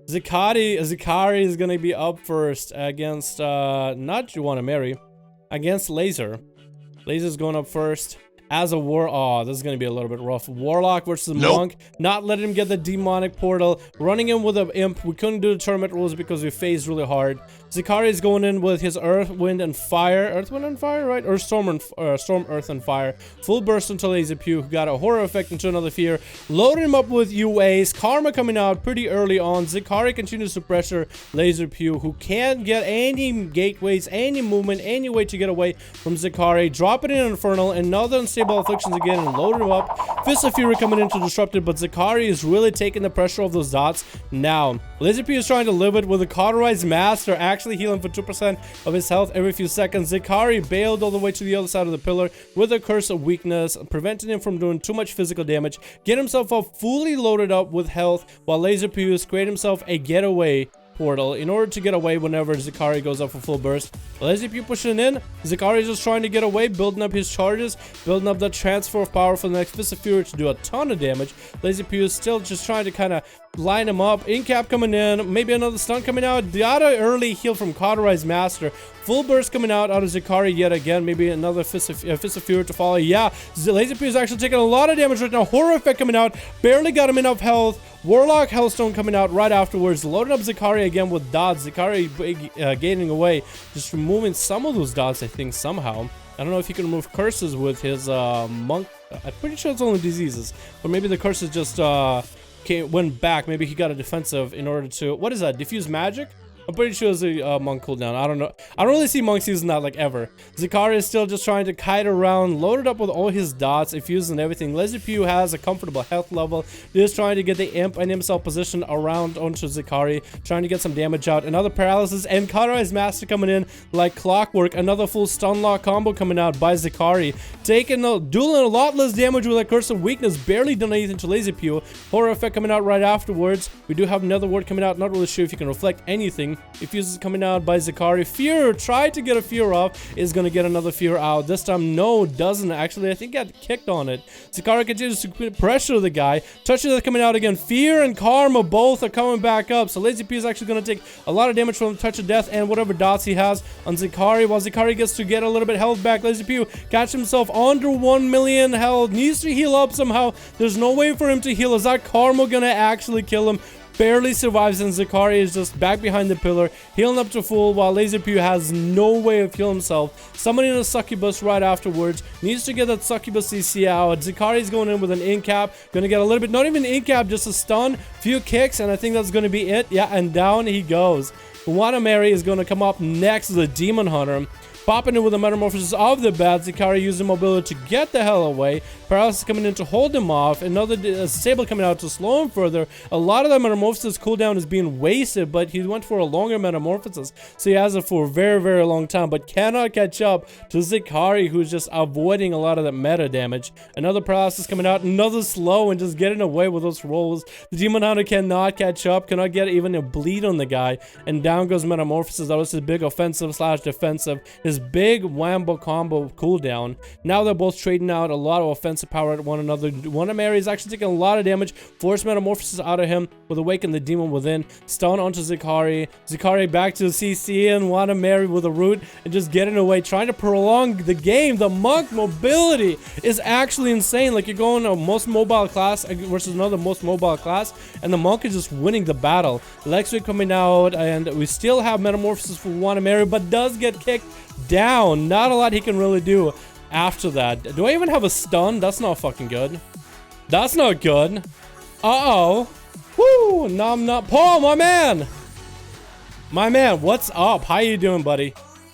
Zikari is gonna be up first against not Mary, against Laser. Laser's going up first as a oh, this is gonna be a little bit rough. Warlock versus Monk, not letting him get the demonic portal, running in with an imp. We couldn't do the tournament rules because we phased really hard. Zikari is going in with his Earth, Wind, and Fire. Earth, Wind, and Fire, right? Or Storm, Earth, and Fire. Full burst into Laser Pew, who got a horror effect into another fear. Loaded him up with UAs. Karma coming out pretty early on. Zikari continues to pressure Laser Pew, who can't get any gateways, any movement, any way to get away from Zikari. Drop it in Infernal, another unstable afflictions again, and load him up. Fist of Fury coming in to disrupt it, but Zikari is really taking the pressure of those dots now. Laser Pew is trying to live it with a cauterized master, actually healing for 2% of his health every few seconds. Zikari bailed all the way to the other side of the pillar with a curse of weakness, preventing him from doing too much physical damage. Get himself up fully loaded up with health, while Laser Pew is creating himself a getaway portal in order to get away whenever Zikari goes up for full burst. Laser Pew pushing in. Zikari is just trying to get away, building up his charges, building up the transfer of power for the next Fist of Fury to do a ton of damage. Laser Pew is still just trying to kind of line him up. Incap coming in, maybe another stun coming out. The auto early heal from Cauterized Master. Full burst coming out of Zikari yet again. Maybe another Fist of Fury to follow. Yeah, Laser Pew is actually taking a lot of damage right now. Horror effect coming out. Barely got him enough health. Warlock Hellstone coming out right afterwards. Loaded up Zikari again with dots. Zikari gaining away. Just removing some of those dots, I think, somehow. I don't know if he can remove curses with his monk. I'm pretty sure it's only diseases. But maybe the curses just went back. Maybe he got a defensive in order to... What is that? Diffuse magic? I'm pretty sure it's a monk cooldown. I don't know. I don't really see monks using that like ever. Zikari is still just trying to kite around, loaded up with all his dots, infused and everything. Laser Pew has a comfortable health level. Just trying to get the imp and himself positioned around onto Zikari, trying to get some damage out. Another paralysis and Cauterized Master coming in like clockwork. Another full stun lock combo coming out by Zikari, doing a lot less damage with a curse of weakness. Barely done anything to Laser Pew. Horror effect coming out right afterwards. We do have another word coming out. Not really sure if you can reflect anything. If is coming out by Zikari. Fear, try to get a fear off, is gonna get another fear out. This time, no, doesn't actually. I think got kicked on it. Zikari continues to pressure the guy. Touches are coming out again. Fear and Karma both are coming back up. So Lazy P is actually gonna take a lot of damage from Touch of Death and whatever dots he has on Zikari. While Zikari gets to get a little bit health back, Lazy P catch himself under 1 million health. Needs to heal up somehow. There's no way for him to heal. Is that Karma gonna actually kill him? Barely survives, and Zikari is just back behind the pillar, healing up to full, while Laser Pew has no way of healing himself. Summoning a Succubus right afterwards. Needs to get that Succubus CC out. Zikari is going in with an incap. Gonna get a little bit, not even incap, just a stun, few kicks, and I think that's gonna be it. Yeah, and down he goes. Mary is gonna come up next, the Demon Hunter. Popping in with a Metamorphosis of the bat. Zikari using mobility to get the hell away. Paralysis coming in to hold him off. Another Sable coming out to slow him further. A lot of that Metamorphosis cooldown is being wasted, but he went for a longer Metamorphosis. So he has it for a very, very long time, but cannot catch up to Zikari, who's just avoiding a lot of that meta damage. Another Paralysis coming out. Another slow and just getting away with those rolls. The Demon Hunter cannot catch up. Cannot get even a bleed on the guy. And down goes Metamorphosis. That was his big offensive / defensive. His big Wambo combo cooldown. Now they're both trading out a lot of offensive power at one another. Mary is actually taking a lot of damage. Force Metamorphosis out of him with Awaken the Demon Within. Stun onto Zikari. Zikari back to CC and Mary with a root and just getting away, trying to prolong the game. The Monk mobility is actually insane. Like, you're going a most mobile class versus another most mobile class, and the Monk is just winning the battle. Lexwick coming out, and we still have Metamorphosis for Mary, but does get kicked down. Not a lot he can really do after that. Do I even have a stun? That's not fucking good. That's not good. Uh-oh. Woo! Nom nom. Paul, my man! My man, what's up? How you doing, buddy?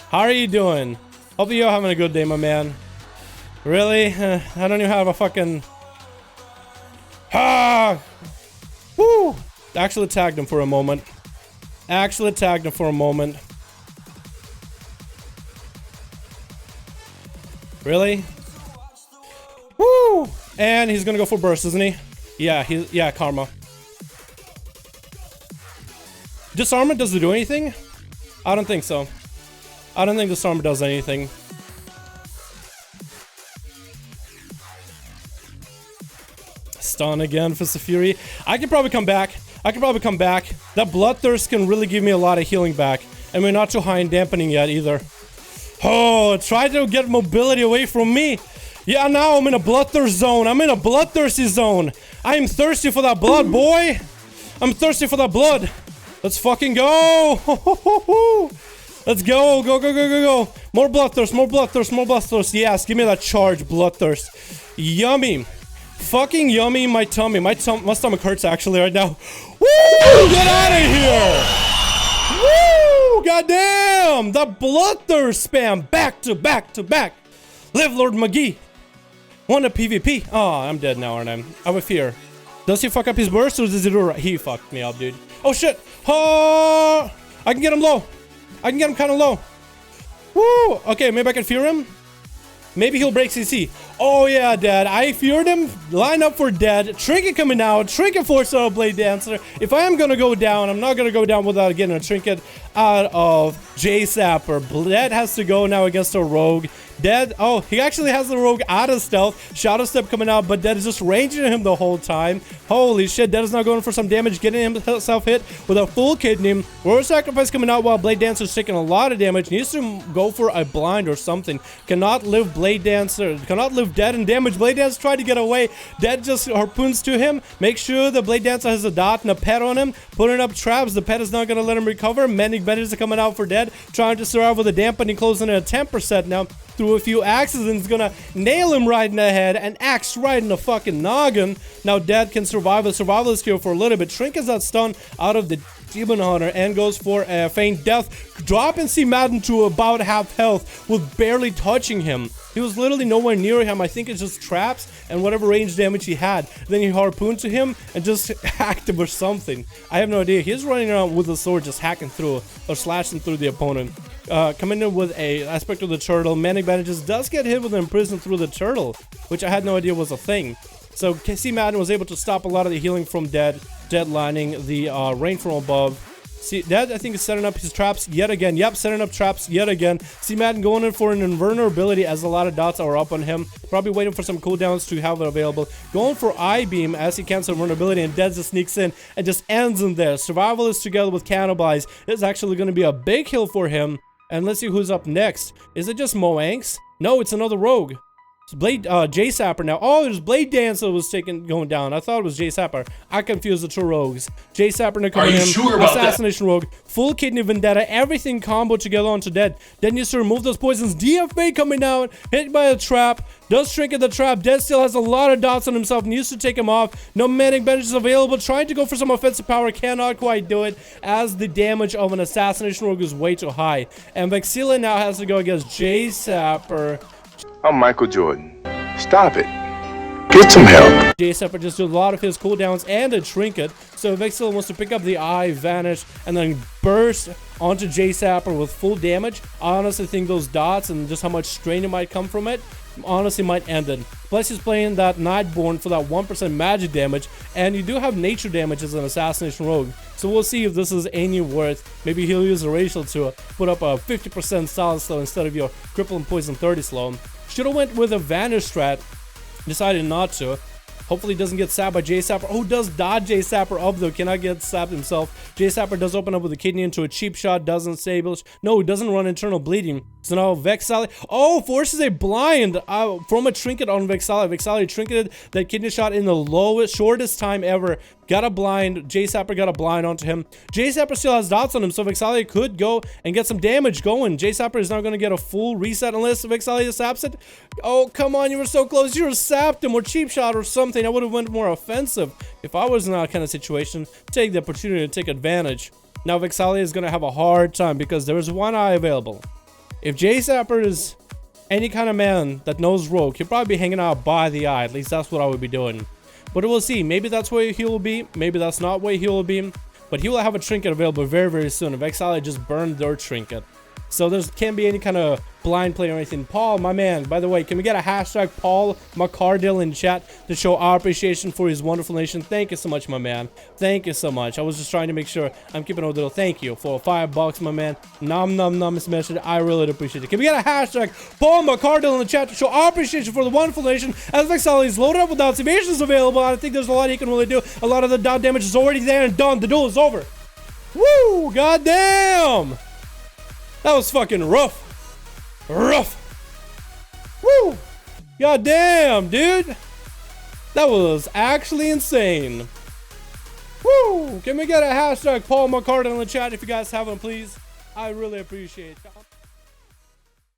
How are you doing? Hope you're having a good day, my man. Really? I don't even have a fucking... Ah! Woo! Actually tagged him for a moment. Really? Woo! And he's gonna go for burst, isn't he? Yeah, Karma. Disarmament, does it do anything? I don't think so. I don't think Disarmament does anything. Stun again for Fury. I could probably come back. I can probably come back. That Bloodthirst can really give me a lot of healing back. And we're not too high in dampening yet either. Oh, try to get mobility away from me. Yeah, now I'm in a Bloodthirst zone. I'm in a Bloodthirsty zone. I am thirsty for that blood, boy. I'm thirsty for that blood. Let's fucking go. Let's go. Go, go, go, go, go. More Bloodthirst, more Bloodthirst, more Bloodthirst. Yes, give me that charge, Bloodthirst. Yummy. Fucking yummy in my tummy. My stomach hurts actually right now. Woo! Get out of here! Woo! Goddamn! The Bloodthirst spam back to back to back. Live Lord McGee. Want a PvP? Oh, I'm dead now, aren't I? I have a fear. Does he fuck up his burst or does he do right? He fucked me up, dude. Oh shit! Oh! I can get him low. I can get him kind of low. Woo! Okay, maybe I can fear him. Maybe he'll break CC. Oh yeah, Dad. I feared him. Line up for Dead. Trinket coming out. Trinket force out of Blade Dancer. If I am gonna go down, I'm not gonna go down without getting a Trinket out of J-Sapper. Dead has to go now against a Rogue. Dead. Oh, he actually has the Rogue out of stealth. Shadow Step coming out, but Dead is just ranging him the whole time. Holy shit, Dead is now going for some damage, getting himself hit with a full kidney. Royal Sacrifice coming out while Blade Dancer is taking a lot of damage. Needs to go for a blind or something. Cannot live Blade Dancer. Cannot live Dead and damage. Blade Dancer tried to get away. Dead just harpoons to him. Make sure the Blade Dancer has a dot and a pet on him. Putting up traps. The pet is not going to let him recover. Mending Bandits are coming out for Dead. Trying to survive with a dampening, closing at a 10% now. Through a few axes and is gonna nail him right in the head and axe right in the fucking noggin. Now Dead can survive a survivalist here for a little bit. Trinkets that stun out of the Demon Hunter and goes for a feint death. Dropping C Madden to about half health with barely touching him. He was literally nowhere near him. I think it's just traps and whatever range damage he had. Then he harpooned to him and just hacked him or something. I have no idea. He's running around with a sword just hacking through or slashing through the opponent. Coming in with a aspect of the turtle. Manic Bandages does get hit with an imprison through the turtle, which I had no idea was a thing. So C Madden was able to stop a lot of the healing from Dead. Dead lining the rain from above. See, Dead, I think, is setting up his traps yet again. Yep, setting up traps yet again. C Madden going in for an invulnerability as a lot of dots are up on him. Probably waiting for some cooldowns to have it available. Going for I-Beam as he cancels invulnerability, and Dead just sneaks in and just ends in there. Survivalist together with Cannibalize is actually going to be a big hill for him. And let's see who's up next. Is it just Moanx? No, it's another Rogue. It's Blade, J-Sapper now. Oh, there's Blade Dancer was going down. I thought it was J-Sapper. I confused the two Rogues. J-Sapper now coming in. Are you sure about Assassination Rogue. Full Kidney Vendetta. Everything combo together onto Dead. Dead needs to remove those poisons. DFA coming out. Hit by a trap. Does Trinket the trap. Dead still has a lot of dots on himself. Needs to take him off. No Manic Bandages available. Trying to go for some offensive power. Cannot quite do it as the damage of an Assassination Rogue is way too high. And Vexilla now has to go against J-Sapper. I'm Michael Jordan. Stop it. Get some help. J-Sapper just did a lot of his cooldowns and a Trinket. So Vexilla wants to pick up the eye, vanish, and then burst onto J-Sapper with full damage. I honestly think those dots and just how much strain it might come from it honestly might end it. Plus he's playing that Nightborn for that 1% magic damage, and you do have nature damage as an Assassination Rogue. So we'll see if this is any worth. Maybe he'll use a racial to put up a 50% solid slow instead of your cripple and poison 30 slow. Should have went with a vanish strat. Decided not to. Hopefully he doesn't get sapped by J-Sapper. Oh, does dodge J-Sapper up though. Cannot get sapped himself. J-Sapper does open up with a kidney into a cheap shot. Doesn't stable. No, he doesn't run internal bleeding. So now Vexilla. Oh, forces a blind from a Trinket on Vexilla. Vexilla trinketed that kidney shot in the lowest, shortest time ever. Got a blind. J-Sapper got a blind onto him. J-Sapper still has dots on him, so Vexilla could go and get some damage going. J-Sapper is not going to get a full reset unless Vexilla saps it. Oh, come on. You were so close. You were sapped him or cheap shot or something. I would have went more offensive. If I was in that kind of situation, take the opportunity to take advantage. Now Vexilla is going to have a hard time because there is one eye available. If J-Sapper is any kind of man that knows Rogue, he'll probably be hanging out by the eye. At least that's what I would be doing. But we'll see. Maybe that's where he will be. Maybe that's not where he will be. But he will have a Trinket available very, very soon. If Vexilla just burned their Trinket. So there can't be any kind of blind play or anything. Paul, my man, by the way, can we get a hashtag Paul McCardell in chat to show our appreciation for his wonderful nation? Thank you so much, my man. Thank you so much. I was just trying to make sure I'm keeping a little thank you for $5, my man. Nom nom nom, Miss Message. I really appreciate it. Can we get a hashtag Paul McCardell in the chat to show our appreciation for the wonderful nation? As Vexali is loaded up with dots, evasion is available. I think there's a lot he can really do. A lot of the dot damage is already there and done. The duel is over. Woo! Goddamn! That was fucking rough. Rough. Woo! God damn, dude. That was actually insane. Woo! Can we get a hashtag Paul McCartney in the chat if you guys have one, please? I really appreciate it.